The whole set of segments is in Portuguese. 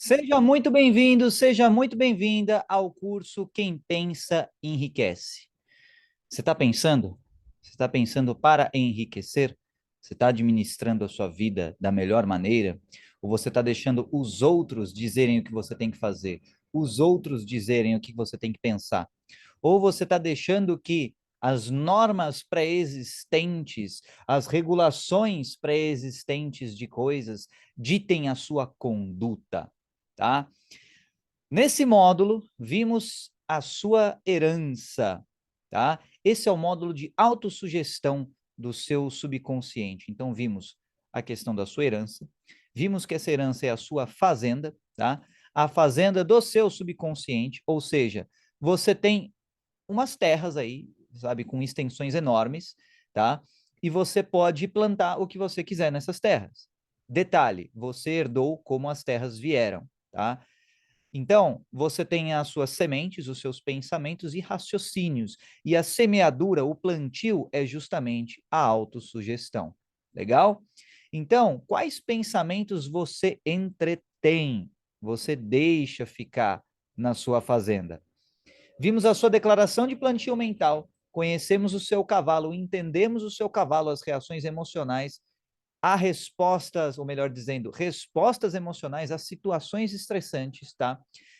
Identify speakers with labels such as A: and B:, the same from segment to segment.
A: Seja muito bem-vindo, seja muito bem-vinda ao curso Quem Pensa Enriquece. Você está pensando? Você está pensando para enriquecer? Você está administrando a sua vida da melhor maneira? Ou você está deixando os outros dizerem o que você tem que fazer? Os outros dizerem o que você tem que pensar? Ou você está deixando que as normas pré-existentes, as regulações pré-existentes de coisas ditem a sua conduta, tá? Nesse módulo, vimos a sua herança, tá? Esse é o módulo de autossugestão do seu subconsciente. Então, vimos a questão da sua herança, vimos que essa herança é a sua fazenda, tá? A fazenda do seu subconsciente, ou seja, você tem umas terras aí, sabe, com extensões enormes, tá? E você pode plantar o que você quiser nessas terras. Detalhe, você herdou como as terras vieram, tá? Então, você tem as suas sementes, os seus pensamentos e raciocínios. E a semeadura, o plantio, é justamente a autossugestão. Legal? Então, quais pensamentos você entretém? Você deixa ficar na sua fazenda? Vimos a sua declaração de plantio mental, conhecemos o seu cavalo, entendemos o seu cavalo, as reações emocionais, há respostas, ou melhor dizendo, respostas emocionais a situações estressantes, tá?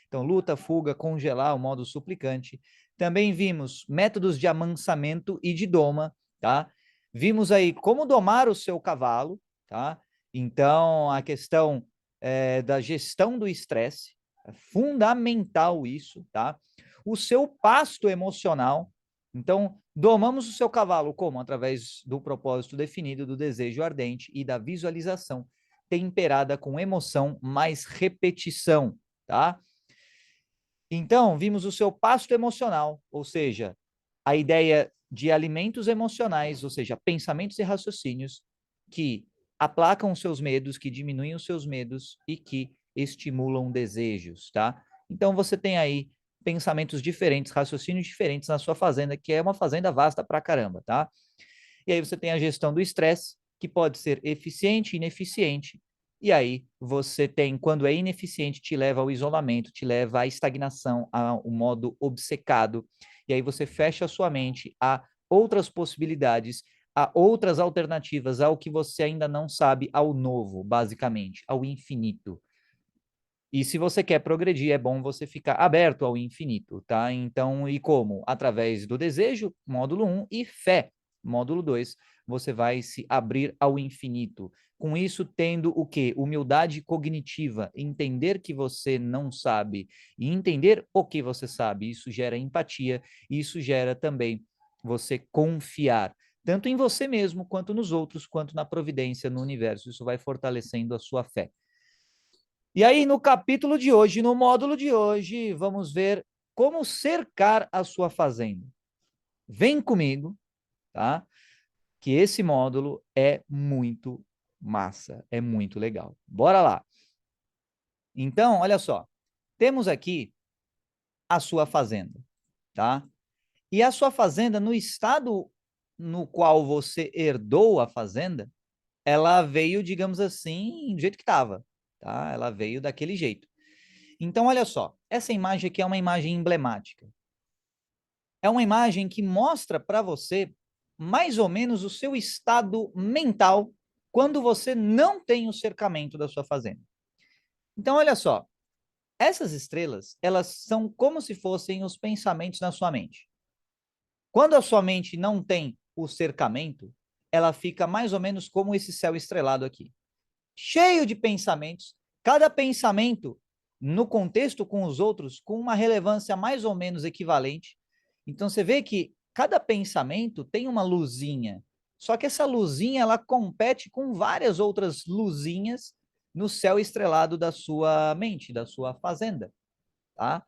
A: Então, luta, fuga, congelar, o modo suplicante. Também vimos métodos de amansamento e de doma, tá? Vimos aí como domar o seu cavalo, tá? Então, a questão da gestão do estresse, é fundamental isso, tá? O seu pasto emocional, então, domamos o seu cavalo como? Através do propósito definido, do desejo ardente e da visualização temperada com emoção mais repetição, tá? Então, vimos o seu pasto emocional, ou seja, a ideia de alimentos emocionais, ou seja, pensamentos e raciocínios que aplacam os seus medos, que diminuem os seus medos e que estimulam desejos, tá? Então, você tem aí pensamentos diferentes, raciocínios diferentes na sua fazenda, que é uma fazenda vasta pra caramba, tá? E aí você tem a gestão do estresse, que pode ser eficiente e ineficiente. E aí você tem, quando é ineficiente, te leva ao isolamento, te leva à estagnação, ao modo obcecado. E aí você fecha a sua mente a outras possibilidades, a outras alternativas, ao que você ainda não sabe, ao novo, basicamente, ao infinito. E se você quer progredir, é bom você ficar aberto ao infinito, tá? Então, e como? Através do desejo, módulo 1, e fé, módulo 2, você vai se abrir ao infinito. Com isso, tendo o quê? Humildade cognitiva, entender que você não sabe e entender o que você sabe. Isso gera empatia, isso gera também você confiar, tanto em você mesmo, quanto nos outros, quanto na providência, no universo. Isso vai fortalecendo a sua fé. E aí, no capítulo de hoje, no módulo de hoje, vamos ver como cercar a sua fazenda. Vem comigo, tá? Que esse módulo é muito massa, é muito legal. Bora lá. Então, olha só. Temos aqui a sua fazenda, tá? E a sua fazenda, no estado no qual você herdou a fazenda, ela veio, digamos assim, do jeito que estava, tá? Ela veio daquele jeito. Então, olha só, essa imagem aqui é uma imagem emblemática. É uma imagem que mostra para você mais ou menos o seu estado mental quando você não tem o cercamento da sua fazenda. Então, olha só, essas estrelas, elas são como se fossem os pensamentos na sua mente. Quando a sua mente não tem o cercamento, ela fica mais ou menos como esse céu estrelado aqui, cheio de pensamentos, cada pensamento no contexto com os outros com uma relevância mais ou menos equivalente. Então você vê que cada pensamento tem uma luzinha, só que essa luzinha ela compete com várias outras luzinhas no céu estrelado da sua mente, da sua fazenda, tá?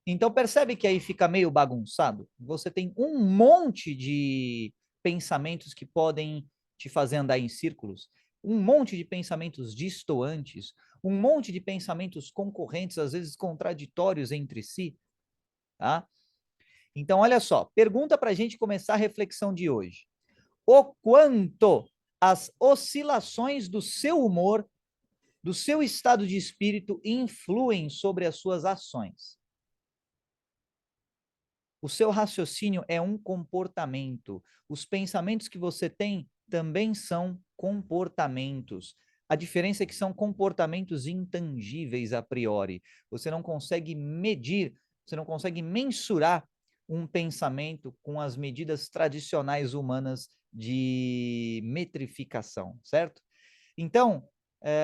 A: Então percebe que aí fica meio bagunçado. Você tem um monte de pensamentos que podem te fazer andar em círculos, um monte de pensamentos distoantes, um monte de pensamentos concorrentes, às vezes contraditórios entre si, tá? Então, olha só, pergunta para a gente começar a reflexão de hoje. O quanto as oscilações do seu humor do seu estado de espírito influem sobre as suas ações. O seu raciocínio é um comportamento. Os pensamentos que você tem também são comportamentos. A diferença é que são comportamentos intangíveis a priori. Você não consegue medir, você não consegue mensurar um pensamento com as medidas tradicionais humanas de metrificação, certo? Então,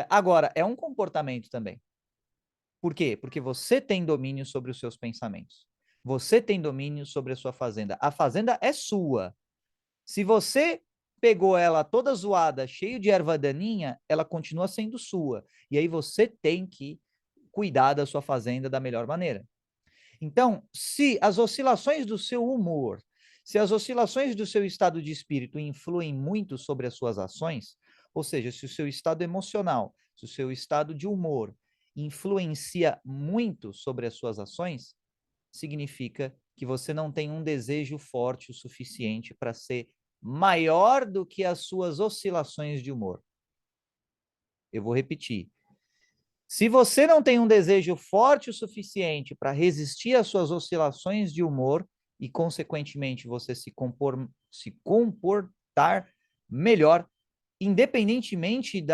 A: agora, é um comportamento também. Por quê? Porque você tem domínio sobre os seus pensamentos. Você tem domínio sobre a sua fazenda. A fazenda é sua. Se você pegou ela toda zoada, cheio de erva daninha, ela continua sendo sua. E aí você tem que cuidar da sua fazenda da melhor maneira. Então, se as oscilações do seu humor, se as oscilações do seu estado de espírito influem muito sobre as suas ações, ou seja, se o seu estado emocional, se o seu estado de humor influencia muito sobre as suas ações, significa que você não tem um desejo forte o suficiente para ser maior do que as suas oscilações de humor. Eu vou repetir. Se você não tem um desejo forte o suficiente para resistir às suas oscilações de humor e, consequentemente, você se comportar melhor, independentemente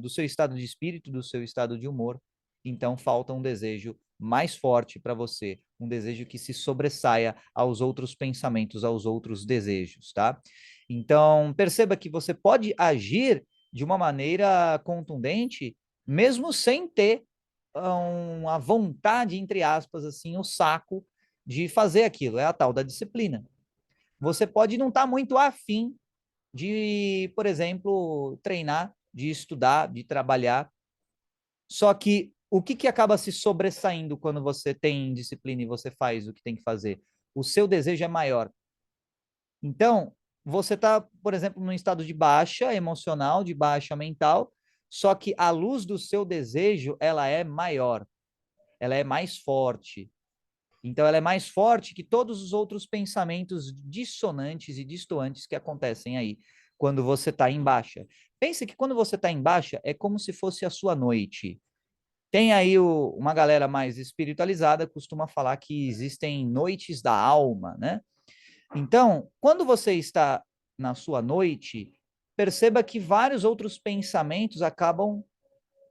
A: do seu estado de espírito, do seu estado de humor, então falta um desejo mais forte para você, um desejo que se sobressaia aos outros pensamentos, aos outros desejos, tá? Então, perceba que você pode agir de uma maneira contundente mesmo sem ter a vontade, entre aspas, assim, o saco de fazer aquilo. É a tal da disciplina. Você pode não estar muito afim de, por exemplo, treinar, de estudar, de trabalhar. Só que o que acaba se sobressaindo quando você tem disciplina e você faz o que tem que fazer? O seu desejo é maior. Então, você está, por exemplo, num estado de baixa emocional, de baixa mental, só que a luz do seu desejo, ela é maior, ela é mais forte. Então, ela é mais forte que todos os outros pensamentos dissonantes e distoantes que acontecem aí, quando você está em baixa. Pense que quando você está em baixa, é como se fosse a sua noite. Tem aí uma galera mais espiritualizada, costuma falar que existem noites da alma, né? Então, quando você está na sua noite, perceba que vários outros pensamentos acabam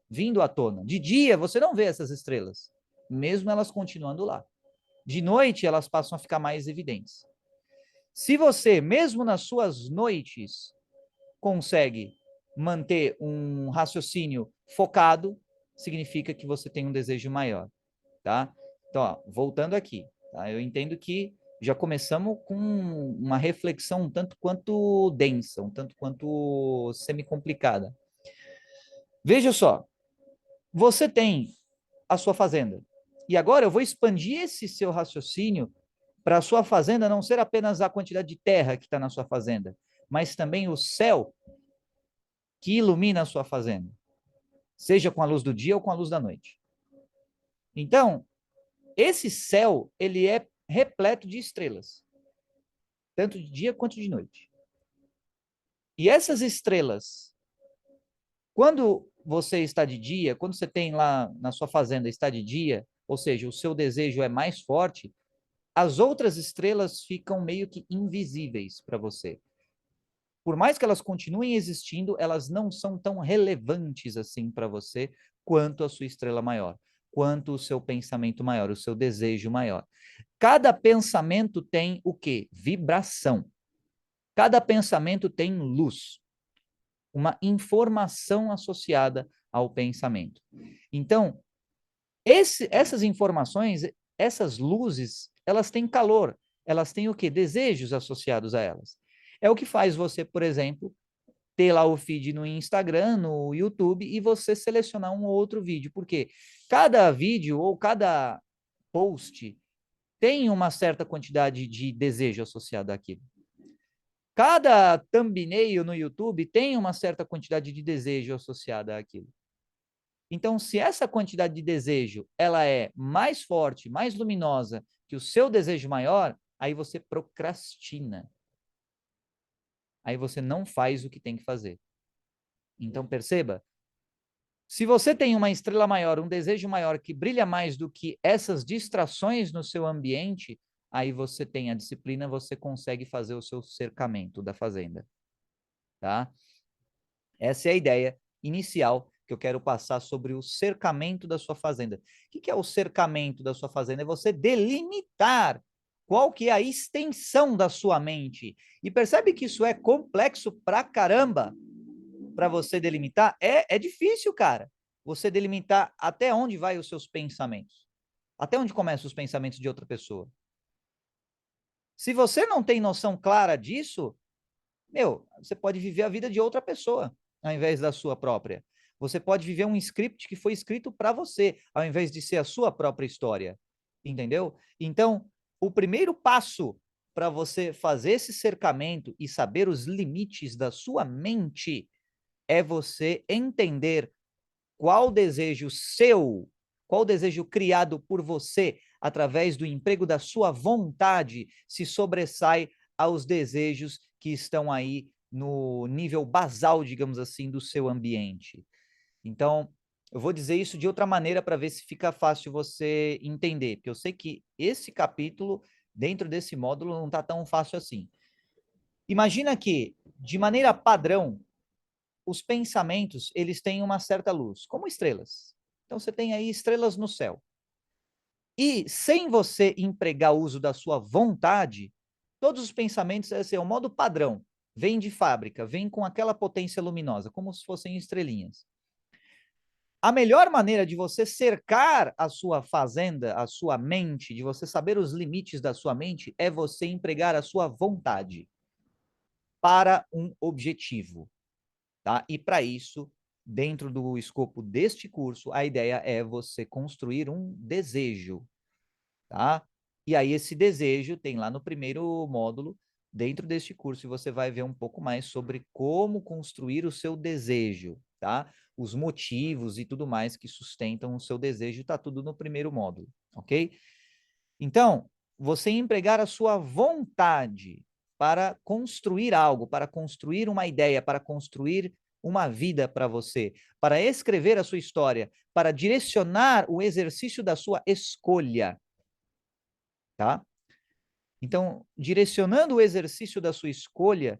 A: vindo à tona. De dia, você não vê essas estrelas, mesmo elas continuando lá. De noite, elas passam a ficar mais evidentes. Se você, mesmo nas suas noites, consegue manter um raciocínio focado, significa que você tem um desejo maior, tá? Então, ó, voltando aqui, tá? Eu entendo que já começamos com uma reflexão um tanto quanto densa, um tanto quanto semi-complicada. Veja só, você tem a sua fazenda. E agora eu vou expandir esse seu raciocínio para a sua fazenda não ser apenas a quantidade de terra que está na sua fazenda, mas também o céu que ilumina a sua fazenda, seja com a luz do dia ou com a luz da noite. Então, esse céu, ele é repleto de estrelas, tanto de dia quanto de noite. E essas estrelas, quando você está de dia, quando você tem lá na sua fazenda está de dia, ou seja, o seu desejo é mais forte, as outras estrelas ficam meio que invisíveis para você. Por mais que elas continuem existindo, elas não são tão relevantes assim para você quanto a sua estrela maior, quanto o seu pensamento maior, o seu desejo maior. Cada pensamento tem o quê? Vibração. Cada pensamento tem luz, uma informação associada ao pensamento. Então, essas informações, essas luzes, elas têm calor, elas têm o quê? Desejos associados a elas. É o que faz você, por exemplo, ter lá o feed no Instagram, no YouTube, e você selecionar um ou outro vídeo, porque cada vídeo ou cada post tem uma certa quantidade de desejo associado àquilo. Cada thumbnail no YouTube tem uma certa quantidade de desejo associada àquilo. Então, se essa quantidade de desejo ela é mais forte, mais luminosa que o seu desejo maior, aí você procrastina. Aí você não faz o que tem que fazer. Então, perceba, Se você tem uma estrela maior, um desejo maior que brilha mais do que essas distrações no seu ambiente, aí você tem a disciplina, você consegue fazer o seu cercamento da fazenda, tá? Essa é a ideia inicial que eu quero passar sobre o cercamento da sua fazenda. O que é o cercamento da sua fazenda? É você delimitar qual que é a extensão da sua mente. E percebe que isso é complexo pra caramba para você delimitar? É difícil, cara. Você delimitar até onde vai os seus pensamentos. Até onde começam os pensamentos de outra pessoa. Se você não tem noção clara disso, meu, você pode viver a vida de outra pessoa, ao invés da sua própria. Você pode viver um script que foi escrito para você, ao invés de ser a sua própria história. Entendeu? Então, o primeiro passo para você fazer esse cercamento e saber os limites da sua mente é você entender qual desejo seu, qual desejo criado por você através do emprego da sua vontade se sobressai aos desejos que estão aí no nível basal, digamos assim, do seu ambiente. Então, eu vou dizer isso de outra maneira para ver se fica fácil você entender, porque eu sei que esse capítulo, dentro desse módulo, não está tão fácil assim. Imagina que, de maneira padrão, os pensamentos, eles têm uma certa luz, como estrelas. Então você tem aí estrelas no céu. E sem você empregar o uso da sua vontade, todos os pensamentos, esse é o modo padrão, vem de fábrica, vem com aquela potência luminosa, como se fossem estrelinhas. A melhor maneira de você cercar a sua fazenda, a sua mente, de você saber os limites da sua mente, é você empregar a sua vontade para um objetivo. Tá? E para isso, dentro do escopo deste curso, a ideia é você construir um desejo, tá? E aí esse desejo tem lá no primeiro módulo, dentro deste curso, e você vai ver um pouco mais sobre como construir o seu desejo, tá? Os motivos e tudo mais que sustentam o seu desejo, tá tudo no primeiro módulo, ok? Então, você empregar a sua vontade para construir algo, para construir uma ideia, para construir uma vida para você, para escrever a sua história, para direcionar o exercício da sua escolha, tá? Então, direcionando o exercício da sua escolha,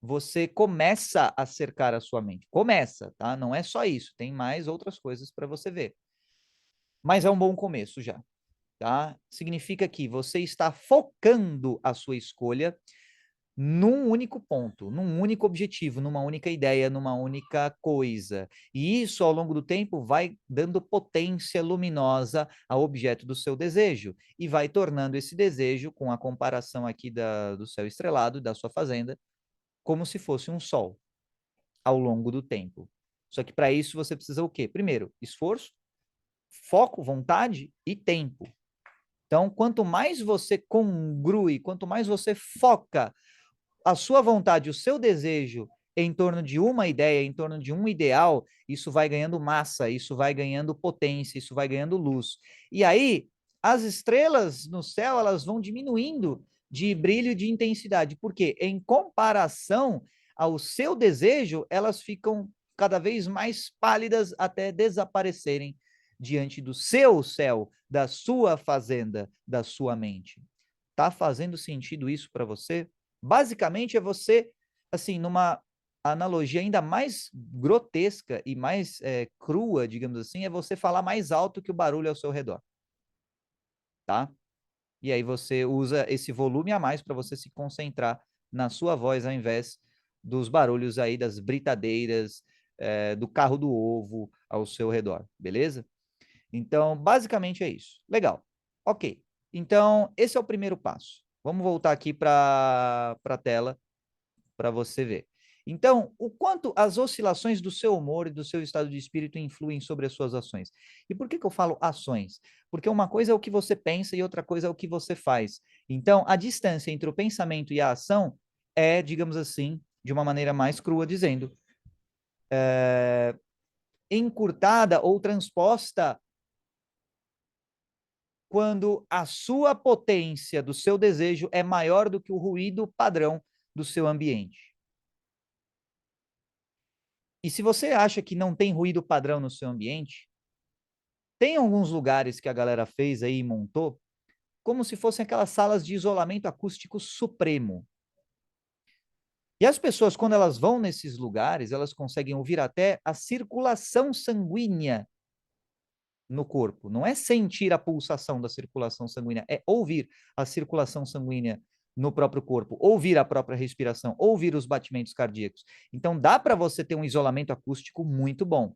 A: você começa a cercar a sua mente. Começa, tá? Não é só isso, tem mais outras coisas para você ver. Mas é um bom começo já. Tá? Significa que você está focando a sua escolha num único ponto, num único objetivo, numa única ideia, numa única coisa. E isso, ao longo do tempo, vai dando potência luminosa ao objeto do seu desejo e vai tornando esse desejo, com a comparação aqui do céu estrelado, da sua fazenda, como se fosse um sol ao longo do tempo. Só que para isso você precisa o quê? Primeiro, esforço, foco, vontade e tempo. Então, quanto mais você congrui, quanto mais você foca a sua vontade, o seu desejo em torno de uma ideia, em torno de um ideal, isso vai ganhando massa, isso vai ganhando potência, isso vai ganhando luz. E aí, as estrelas no céu, elas vão diminuindo de brilho e de intensidade, porque em comparação ao seu desejo, elas ficam cada vez mais pálidas até desaparecerem diante do seu céu, da sua fazenda, da sua mente. Tá fazendo sentido isso para você? Basicamente é você, assim, numa analogia ainda mais grotesca e mais crua, digamos assim, é você falar mais alto que o barulho ao seu redor, tá? E aí você usa esse volume a mais para você se concentrar na sua voz ao invés dos barulhos aí das britadeiras, do carro do ovo ao seu redor, beleza? Então, basicamente é isso. Legal. Ok. Então, esse é o primeiro passo. Vamos voltar aqui para a tela para você ver. Então, o quanto as oscilações do seu humor e do seu estado de espírito influem sobre as suas ações. E por que que eu falo ações? Porque uma coisa é o que você pensa e outra coisa é o que você faz. Então, a distância entre o pensamento e a ação é, digamos assim, de uma maneira mais crua, dizendo, encurtada ou transposta quando a sua potência do seu desejo é maior do que o ruído padrão do seu ambiente. E se você acha que não tem ruído padrão no seu ambiente, tem alguns lugares que a galera fez aí e montou, como se fossem aquelas salas de isolamento acústico supremo. E as pessoas, quando elas vão nesses lugares, elas conseguem ouvir até a circulação sanguínea no corpo. Não é sentir a pulsação da circulação sanguínea, é ouvir a circulação sanguínea no próprio corpo, ouvir a própria respiração, ouvir os batimentos cardíacos. Então, dá para você ter um isolamento acústico muito bom,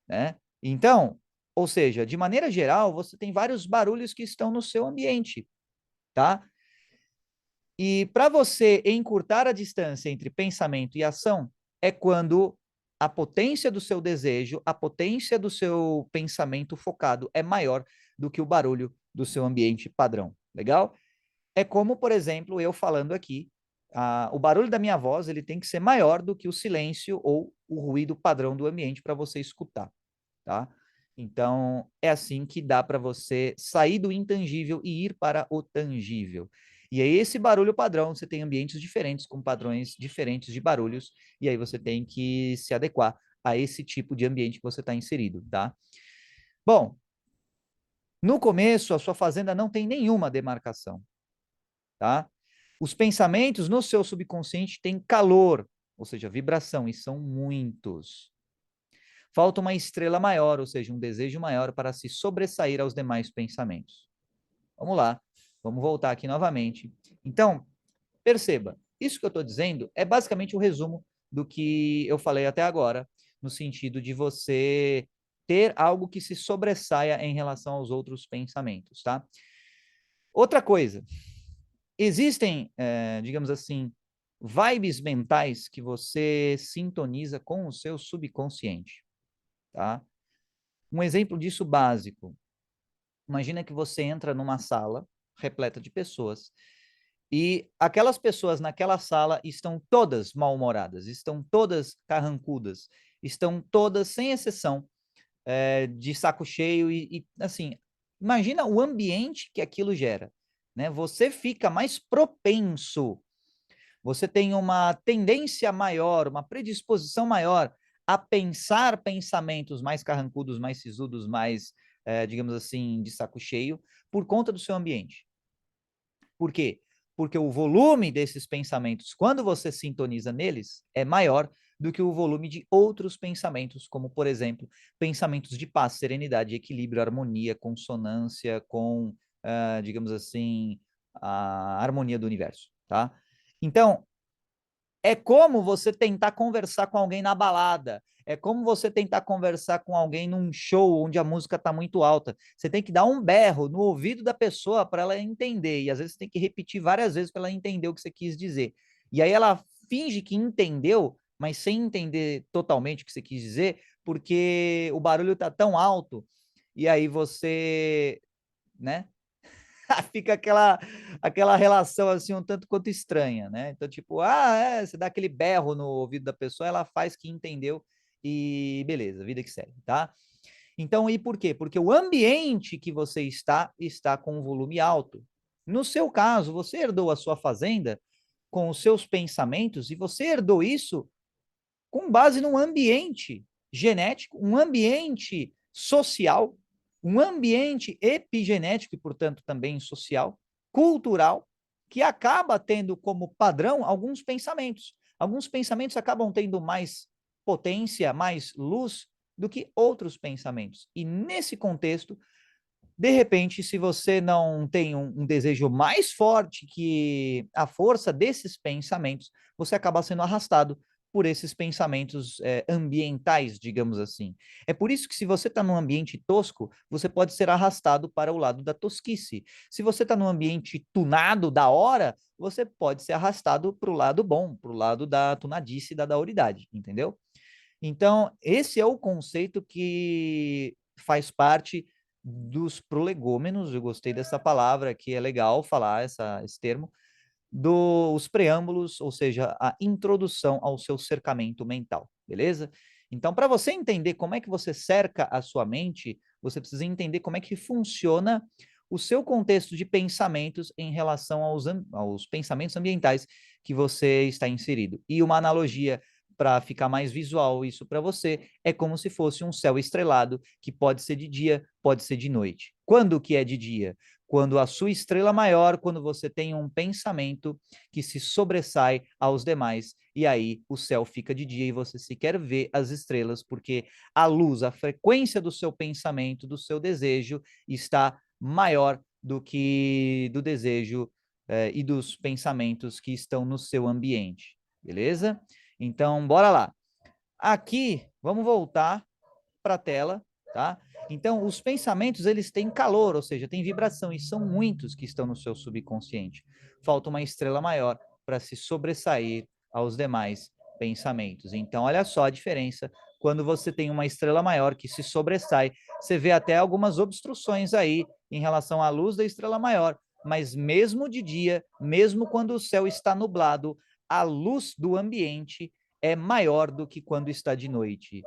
A: né? Então, ou seja, de maneira geral, você tem vários barulhos que estão no seu ambiente, tá? E para você encurtar a distância entre pensamento e ação, é quando a potência do seu desejo, a potência do seu pensamento focado é maior do que o barulho do seu ambiente padrão. Legal? É como, por exemplo, eu falando aqui, o barulho da minha voz ele tem que ser maior do que o silêncio ou o ruído padrão do ambiente para você escutar, tá? Então, é assim que dá para você sair do intangível e ir para o tangível. E aí, esse barulho padrão, você tem ambientes diferentes, com padrões diferentes de barulhos, e aí você tem que se adequar a esse tipo de ambiente que você está inserido, tá? Bom, no começo, a sua fazenda não tem nenhuma demarcação, tá? Os pensamentos no seu subconsciente têm calor, ou seja, vibração, e são muitos. Falta uma estrela maior, ou seja, um desejo maior para se sobressair aos demais pensamentos. Vamos lá, vamos voltar aqui novamente. Então, perceba, isso que eu estou dizendo é basicamente o resumo do que eu falei até agora, no sentido de você ter algo que se sobressaia em relação aos outros pensamentos, tá? Outra coisa, existem, digamos assim, vibes mentais que você sintoniza com o seu subconsciente, tá? Um exemplo disso básico. Imagina que você entra numa sala repleta de pessoas e aquelas pessoas naquela sala estão todas mal-humoradas, estão todas carrancudas, estão todas, sem exceção, de saco cheio assim, imagina o ambiente que aquilo gera, né? Você fica mais propenso, você tem uma tendência maior, uma predisposição maior a pensar pensamentos mais carrancudos, mais sisudos, mais, digamos assim, de saco cheio, por conta do seu ambiente. Por quê? Porque o volume desses pensamentos, quando você sintoniza neles, é maior do que o volume de outros pensamentos, como, por exemplo, pensamentos de paz, serenidade, equilíbrio, harmonia, consonância com, digamos assim, a harmonia do universo, tá? Então, é como você tentar conversar com alguém na balada. É como você tentar conversar com alguém num show onde a música está muito alta. Você tem que dar um berro no ouvido da pessoa para ela entender. E às vezes você tem que repetir várias vezes para ela entender o que você quis dizer. E aí ela finge que entendeu, mas sem entender totalmente o que você quis dizer, porque o barulho está tão alto. E aí você, né? Fica aquela relação assim um tanto quanto estranha, né? Então, tipo, você dá aquele berro no ouvido da pessoa, ela faz que entendeu e beleza, vida que segue, tá? Então, e por quê? Porque o ambiente que você está com um volume alto. No seu caso, você herdou a sua fazenda com os seus pensamentos e você herdou isso com base num ambiente genético, um ambiente social, um ambiente epigenético e, portanto, também social, cultural, que acaba tendo como padrão alguns pensamentos. Alguns pensamentos acabam tendo mais potência, mais luz do que outros pensamentos. E nesse contexto, de repente, se você não tem um desejo mais forte que a força desses pensamentos, você acaba sendo arrastado por esses pensamentos ambientais, digamos assim. É por isso que se você está num ambiente tosco, você pode ser arrastado para o lado da tosquice. Se você está num ambiente tunado da hora, você pode ser arrastado para o lado bom, para o lado da tunadice e da daoridade, entendeu? Então, esse é o conceito que faz parte dos prolegômenos, eu gostei dessa palavra, que é legal falar esse termo, dos preâmbulos, ou seja, a introdução ao seu cercamento mental, beleza? Então, para você entender como é que você cerca a sua mente, você precisa entender como é que funciona o seu contexto de pensamentos em relação aos pensamentos ambientais que você está inserido. E uma analogia para ficar mais visual isso para você, é como se fosse um céu estrelado, que pode ser de dia, pode ser de noite. Quando que é de dia? Quando a sua estrela maior, quando você tem um pensamento que se sobressai aos demais, e aí o céu fica de dia e você sequer vê as estrelas, porque a luz, a frequência do seu pensamento, do seu desejo, está maior do que do desejo e dos pensamentos que estão no seu ambiente, beleza? Então, bora lá. Aqui, vamos voltar para a tela, tá? Então, os pensamentos, eles têm calor, ou seja, têm vibração, e são muitos que estão no seu subconsciente. Falta uma estrela maior para se sobressair aos demais pensamentos. Então, olha só a diferença. Quando você tem uma estrela maior que se sobressai, você vê até algumas obstruções aí em relação à luz da estrela maior, mas mesmo de dia, mesmo quando o céu está nublado, a luz do ambiente é maior do que quando está de noite,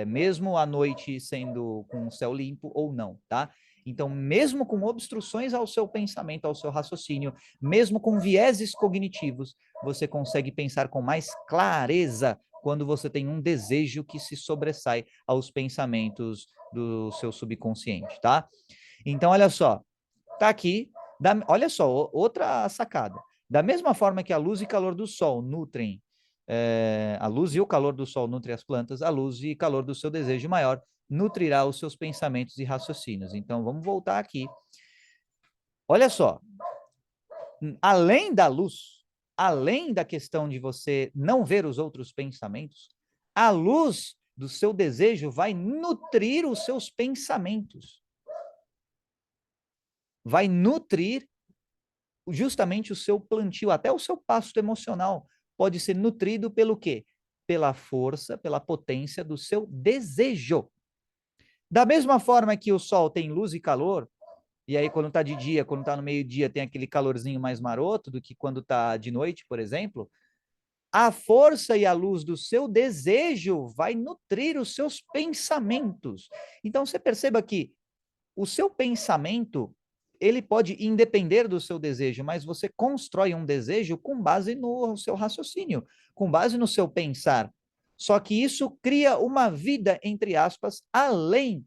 A: mesmo à noite sendo com o céu limpo ou não, tá? Então, mesmo com obstruções ao seu pensamento, ao seu raciocínio, mesmo com vieses cognitivos, você consegue pensar com mais clareza quando você tem um desejo que se sobressai aos pensamentos do seu subconsciente, tá? Então, olha só, tá aqui, olha só, outra sacada. Da mesma forma que a luz e calor do sol nutrem, a luz e o calor do sol nutrem as plantas, a luz e calor do seu desejo maior nutrirá os seus pensamentos e raciocínios. Então, vamos voltar aqui. Olha só, além da luz, além da questão de você não ver os outros pensamentos, a luz do seu desejo vai nutrir os seus pensamentos. Vai nutrir justamente o seu plantio, até o seu pasto emocional pode ser nutrido pelo quê? Pela força, pela potência do seu desejo. Da mesma forma que o sol tem luz e calor, e aí quando está de dia, quando está no meio-dia, tem aquele calorzinho mais maroto do que quando está de noite, por exemplo, a força e a luz do seu desejo vai nutrir os seus pensamentos. Então você perceba que o seu pensamento, ele pode independer do seu desejo, mas você constrói um desejo com base no seu raciocínio, com base no seu pensar. Só que isso cria uma vida, entre aspas, além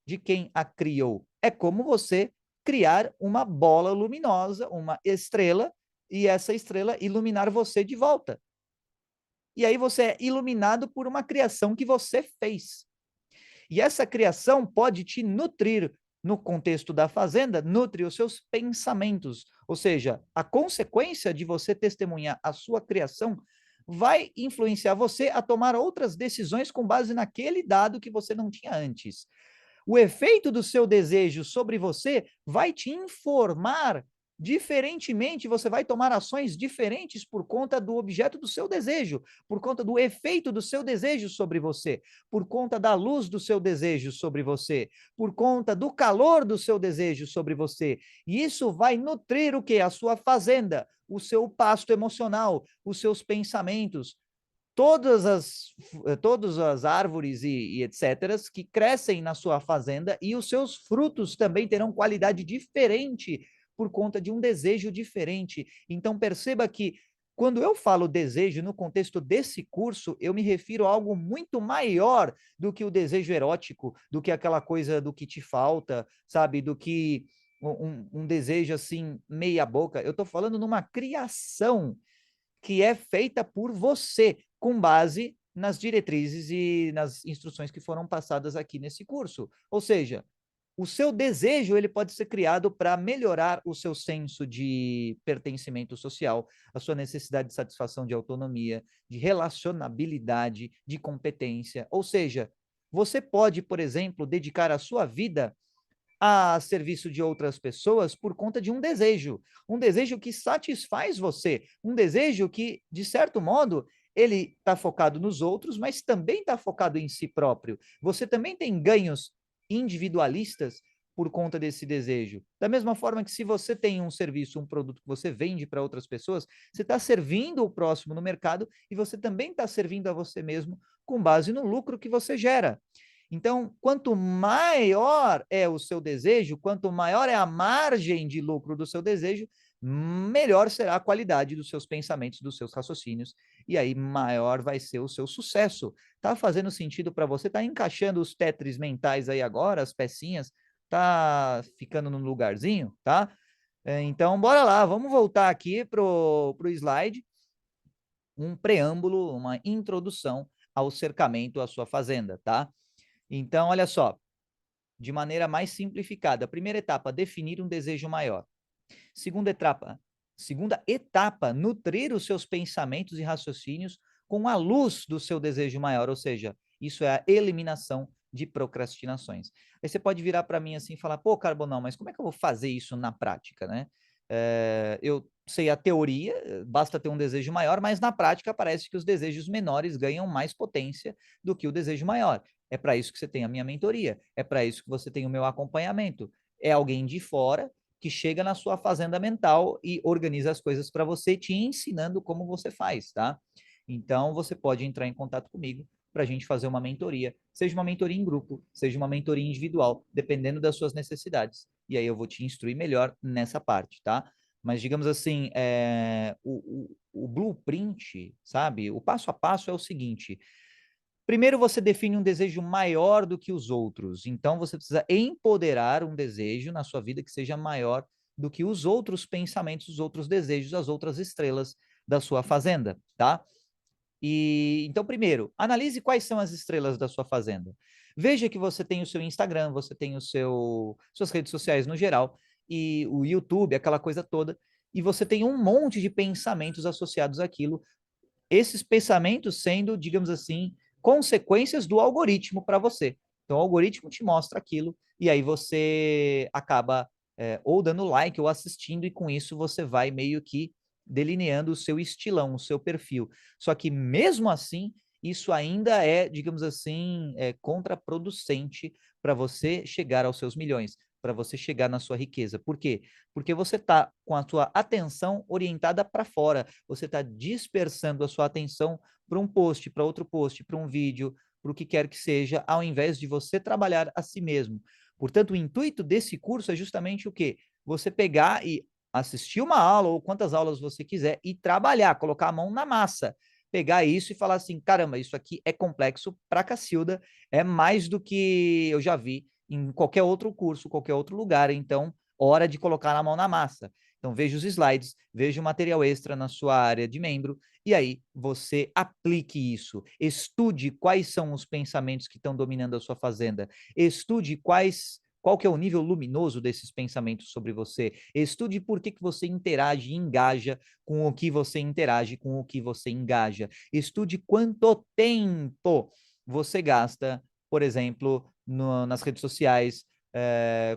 A: de quem a criou. É como você criar uma bola luminosa, uma estrela, e essa estrela iluminar você de volta. E aí você é iluminado por uma criação que você fez. E essa criação pode te nutrir no contexto da fazenda, nutre os seus pensamentos. Ou seja, a consequência de você testemunhar a sua criação vai influenciar você a tomar outras decisões com base naquele dado que você não tinha antes. O efeito do seu desejo sobre você vai te informar diferentemente, você vai tomar ações diferentes por conta do objeto do seu desejo, por conta do efeito do seu desejo sobre você, por conta da luz do seu desejo sobre você, por conta do calor do seu desejo sobre você. E isso vai nutrir o que? A sua fazenda, o seu pasto emocional, os seus pensamentos, todas as árvores e etc., que crescem na sua fazenda, e os seus frutos também terão qualidade diferente por conta de um desejo diferente. Então, perceba que quando eu falo desejo no contexto desse curso, eu me refiro a algo muito maior do que o desejo erótico, do que aquela coisa do que te falta, sabe? Do que um desejo assim, meia boca. Eu estou falando numa criação que é feita por você, com base nas diretrizes e nas instruções que foram passadas aqui nesse curso. Ou seja, o seu desejo ele pode ser criado para melhorar o seu senso de pertencimento social, a sua necessidade de satisfação de autonomia, de relacionabilidade, de competência. Ou seja, você pode, por exemplo, dedicar a sua vida a serviço de outras pessoas por conta de um desejo que satisfaz você, um desejo que, de certo modo, ele está focado nos outros, mas também está focado em si próprio. Você também tem ganhos individualistas por conta desse desejo. Da mesma forma que se você tem um serviço, um produto que você vende para outras pessoas, você está servindo o próximo no mercado e você também está servindo a você mesmo com base no lucro que você gera. Então, quanto maior é o seu desejo, quanto maior é a margem de lucro do seu desejo, melhor será a qualidade dos seus pensamentos, dos seus raciocínios, e aí maior vai ser o seu sucesso. Tá fazendo sentido para você? Tá encaixando os tetris mentais aí agora, as pecinhas? Tá ficando no lugarzinho, tá? Então, bora lá, vamos voltar aqui pro slide, um preâmbulo, uma introdução ao cercamento à sua fazenda, tá? Então, olha só, de maneira mais simplificada, primeira etapa, definir um desejo maior. Segunda etapa, nutrir os seus pensamentos e raciocínios com a luz do seu desejo maior, ou seja, isso é a eliminação de procrastinações. Aí você pode virar para mim assim e falar, pô, Carbonão, mas como é que eu vou fazer isso na prática, né? Eu sei a teoria, basta ter um desejo maior, mas na prática parece que os desejos menores ganham mais potência do que o desejo maior. É para isso que você tem a minha mentoria, é para isso que você tem o meu acompanhamento. É alguém de fora que chega na sua fazenda mental e organiza as coisas para você, te ensinando como você faz, tá? Então, você pode entrar em contato comigo para a gente fazer uma mentoria, seja uma mentoria em grupo, seja uma mentoria individual, dependendo das suas necessidades. E aí eu vou te instruir melhor nessa parte, tá? Mas, digamos assim, o blueprint, sabe? O passo a passo é o seguinte: primeiro, você define um desejo maior do que os outros. Então, você precisa empoderar um desejo na sua vida que seja maior do que os outros pensamentos, os outros desejos, as outras estrelas da sua fazenda, tá? E então, primeiro, analise quais são as estrelas da sua fazenda. Veja que você tem o seu Instagram, você tem suas redes sociais no geral, e o YouTube, aquela coisa toda, e você tem um monte de pensamentos associados àquilo, esses pensamentos sendo, digamos assim, consequências do algoritmo para você. Então, o algoritmo te mostra aquilo, e aí você acaba ou dando like ou assistindo, e com isso você vai meio que delineando o seu estilão, o seu perfil. Só que, mesmo assim, isso ainda é, digamos assim, contraproducente para você chegar aos seus milhões, para você chegar na sua riqueza. Por quê? Porque você está com a sua atenção orientada para fora, você está dispersando a sua atenção para um post, para outro post, para um vídeo, para o que quer que seja, ao invés de você trabalhar a si mesmo. Portanto, o intuito desse curso é justamente o quê? Você pegar e assistir uma aula, ou quantas aulas você quiser, e trabalhar, colocar a mão na massa. Pegar isso e falar assim, caramba, isso aqui é complexo pra cacilda, é mais do que eu já vi em qualquer outro curso, qualquer outro lugar, então, hora de colocar a mão na massa. Então, veja os slides, veja o material extra na sua área de membro, e aí você aplique isso. Estude quais são os pensamentos que estão dominando a sua fazenda. Estude qual que é o nível luminoso desses pensamentos sobre você. Estude por que você interage e engaja com o que você interage, com o que você engaja. Estude quanto tempo você gasta, por exemplo, nas redes sociais,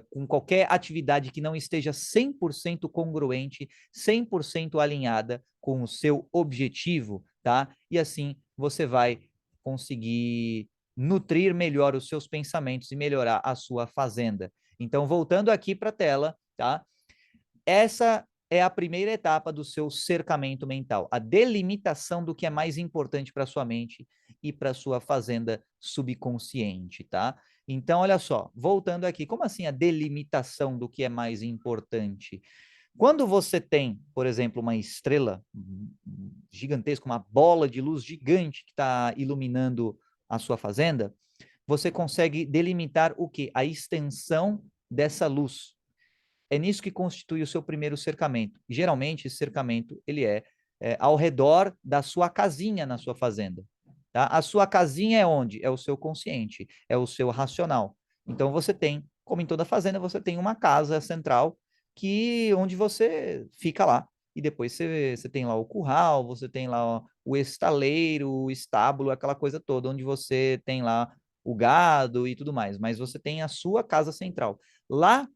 A: com qualquer atividade que não esteja 100% congruente, 100% alinhada com o seu objetivo, tá? E assim você vai conseguir nutrir melhor os seus pensamentos e melhorar a sua fazenda. Então, voltando aqui para a tela, tá? Essa é a primeira etapa do seu cercamento mental, a delimitação do que é mais importante para sua mente e para sua fazenda subconsciente, tá? Então, olha só, voltando aqui, como assim a delimitação do que é mais importante? Quando você tem, por exemplo, uma estrela gigantesca, uma bola de luz gigante que está iluminando a sua fazenda, você consegue delimitar o que? A extensão dessa luz. É nisso que constitui o seu primeiro cercamento. E, geralmente, esse cercamento ele é ao redor da sua casinha na sua fazenda. Tá? A sua casinha é onde? É o seu consciente, é o seu racional. Então, você tem, como em toda fazenda, você tem uma casa central onde você fica lá. E depois você tem lá o curral, você tem lá o estaleiro, o estábulo, aquela coisa toda, onde você tem lá o gado e tudo mais. Mas você tem a sua casa central. Lá,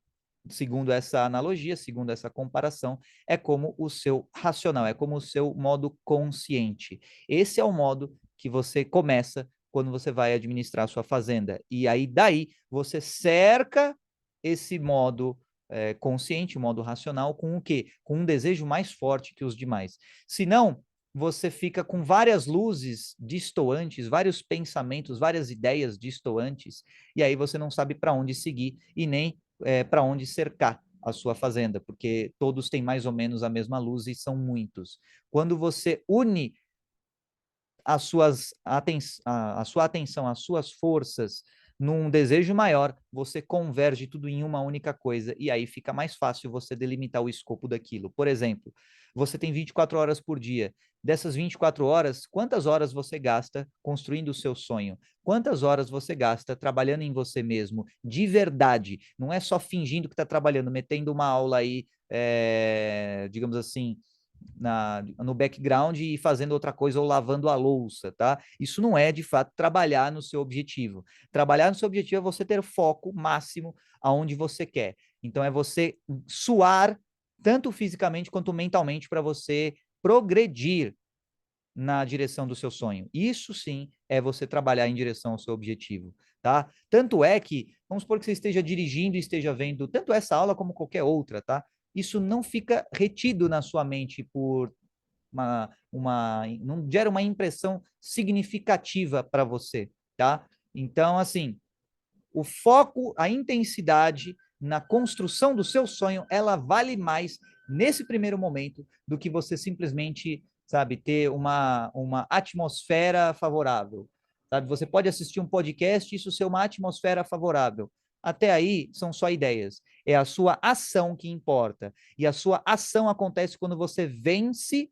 A: segundo essa analogia, segundo essa comparação, é como o seu racional, é como o seu modo consciente. Esse é o modo que você começa quando você vai administrar a sua fazenda. E aí, daí, você cerca esse modo consciente, o modo racional, com o quê? Com um desejo mais forte que os demais. Senão, você fica com várias luzes distoantes, vários pensamentos, várias ideias distoantes, e aí você não sabe para onde seguir e nem para onde cercar a sua fazenda, porque todos têm mais ou menos a mesma luz e são muitos. Quando você une a sua atenção, as suas forças num desejo maior, você converge tudo em uma única coisa e aí fica mais fácil você delimitar o escopo daquilo. Por exemplo, você tem 24 horas por dia. Dessas 24 horas, quantas horas você gasta construindo o seu sonho? Quantas horas você gasta trabalhando em você mesmo, de verdade? Não é só fingindo que está trabalhando, metendo uma aula aí, digamos assim, no background e fazendo outra coisa ou lavando a louça, tá? Isso não é, de fato, trabalhar no seu objetivo. Trabalhar no seu objetivo é você ter foco máximo aonde você quer. Então, é você suar tanto fisicamente quanto mentalmente para você progredir na direção do seu sonho. Isso sim é você trabalhar em direção ao seu objetivo, tá? Tanto é que, vamos supor que você esteja dirigindo e esteja vendo tanto essa aula como qualquer outra, tá? Isso não fica retido na sua mente por não gera uma impressão significativa para você, tá? Então, assim, o foco, a intensidade na construção do seu sonho, ela vale mais nesse primeiro momento do que você simplesmente, sabe, ter uma atmosfera favorável. Sabe? Você pode assistir um podcast e isso ser uma atmosfera favorável. Até aí são só ideias. É a sua ação que importa. E a sua ação acontece quando você vence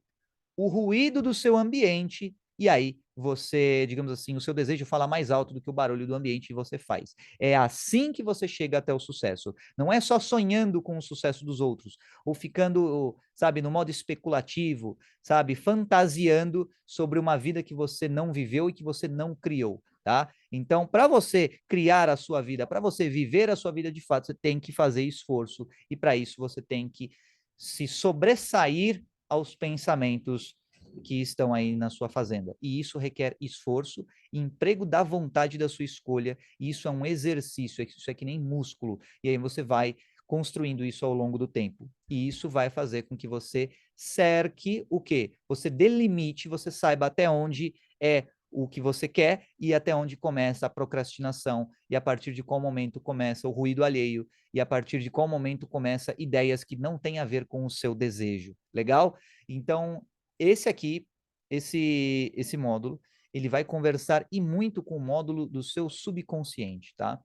A: o ruído do seu ambiente, e aí você, digamos assim, o seu desejo fala mais alto do que o barulho do ambiente e você faz. É assim que você chega até o sucesso. Não é só sonhando com o sucesso dos outros, ou ficando, sabe, no modo especulativo, sabe, fantasiando sobre uma vida que você não viveu e que você não criou. Tá? Então, para você criar a sua vida, para você viver a sua vida de fato, você tem que fazer esforço e para isso você tem que se sobressair aos pensamentos que estão aí na sua fazenda. E isso requer esforço, emprego da vontade da sua escolha, e isso é um exercício, isso é que nem músculo. E aí você vai construindo isso ao longo do tempo. E isso vai fazer com que você cerque o quê? Você delimite, você saiba até onde é o que você quer e até onde começa a procrastinação e a partir de qual momento começa o ruído alheio e a partir de qual momento começa ideias que não têm a ver com o seu desejo. Legal? Então, esse aqui, esse módulo, ele vai conversar e muito com o módulo do seu subconsciente, tá?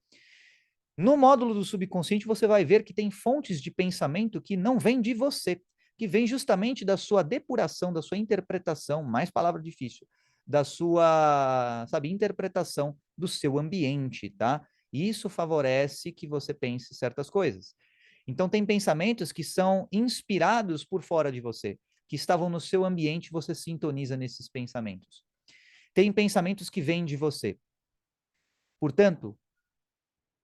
A: No módulo do subconsciente, você vai ver que tem fontes de pensamento que não vêm de você, que vêm justamente da sua depuração, da sua interpretação, mais palavra difícil, da sua, sabe, interpretação do seu ambiente, tá? E isso favorece que você pense certas coisas. Então, tem pensamentos que são inspirados por fora de você, que estavam no seu ambiente, você sintoniza nesses pensamentos. Tem pensamentos que vêm de você. Portanto,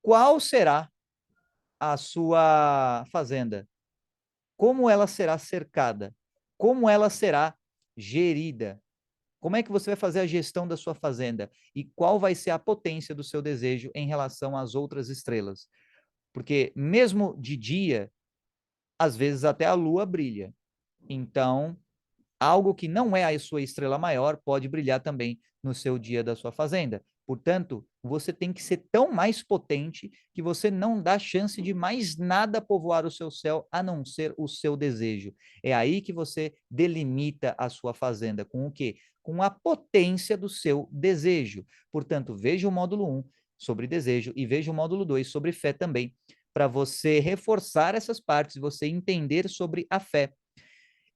A: qual será a sua fazenda? Como ela será cercada? Como ela será gerida? Como é que você vai fazer a gestão da sua fazenda? E qual vai ser a potência do seu desejo em relação às outras estrelas? Porque mesmo de dia, às vezes até a lua brilha. Então, algo que não é a sua estrela maior pode brilhar também no seu dia da sua fazenda. Portanto, você tem que ser tão mais potente que você não dá chance de mais nada povoar o seu céu a não ser o seu desejo. É aí que você delimita a sua fazenda com o quê? Com a potência do seu desejo. Portanto, veja o módulo 1 sobre desejo e veja o módulo 2 sobre fé também, para você reforçar essas partes, você entender sobre a fé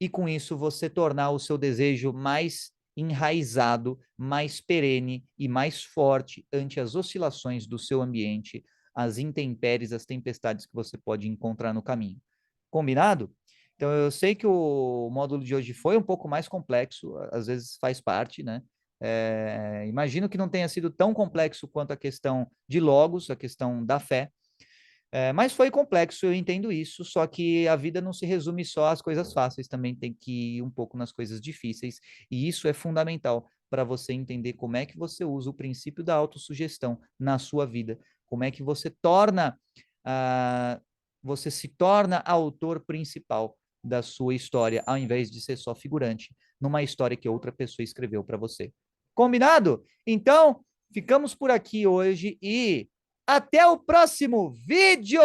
A: e com isso você tornar o seu desejo mais enraizado, mais perene e mais forte ante as oscilações do seu ambiente, as intempéries, as tempestades que você pode encontrar no caminho. Combinado? Então eu sei que o módulo de hoje foi um pouco mais complexo, às vezes faz parte, né? Imagino que não tenha sido tão complexo quanto a questão de logos, a questão da fé, mas foi complexo, eu entendo isso, só que a vida não se resume só às coisas fáceis, também tem que ir um pouco nas coisas difíceis, e isso é fundamental para você entender como é que você usa o princípio da autossugestão na sua vida, como é que ah, você se torna autor principal da sua história, ao invés de ser só figurante numa história que outra pessoa escreveu para você. Combinado? Então, ficamos por aqui hoje e até o próximo vídeo!